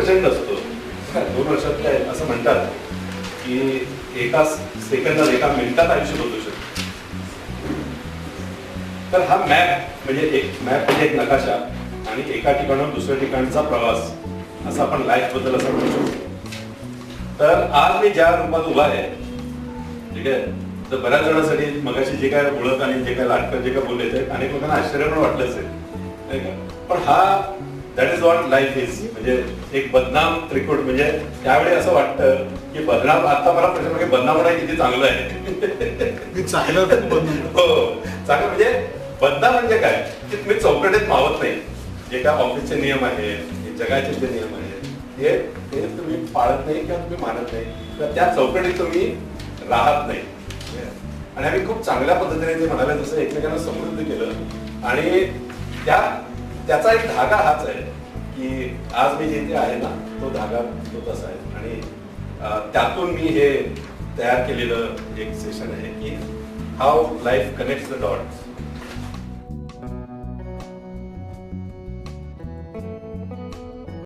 प्रचंड असतो. 2 वर्षात काय असं म्हणतात की एका सेकंदात, एका मिनिटात आयुष्य बदलू शकतं. तर हा मॅप म्हणजे एक नकाशा आणि एका ठिकाणाहून दुसऱ्या ठिकाणचा प्रवास, असा आपण लाईफ बद्दल असं म्हणू शकतो. तर आज मी ज्या रूपात उभा आहे, ठीक आहे, तर बऱ्याच जणांसाठी मगाशी जे काय ओळख आणि जे काय नाटकं जे काय बोलले ते अनेक लोकांना आश्चर्य पण वाटलं असेल, नाही का? पण हा that is what life is. म्हणजे एक बदनाम त्रिकुट. म्हणजे त्यावेळी असं वाटतं की बदनाम, आता मला प्रश्न की बदनाम होणं किती चांगलं आहे. चांगलं हो, चांगलं म्हणजे बदनाम म्हणजे काय की तुम्ही चौकटीत मावत नाही. जे काय ऑफिसचे नियम आहेत, जगाचे जे नियम आहेत, ते तुम्ही पाळत नाही किंवा तुम्ही मानत नाही, तर त्या चौकटीत तुम्ही राहत नाही. आणि आम्ही खूप चांगल्या पद्धतीने ते म्हणाले तसं एकमेकांना समृद्ध केलं. आणि त्याचा एक धागा हाच आहे की आज मी जिथे आहे ना, तो धागा तो तसा आहे. आणि त्यातून मी हे तयार केलेलं एक सेशन आहे की how life connects the dots.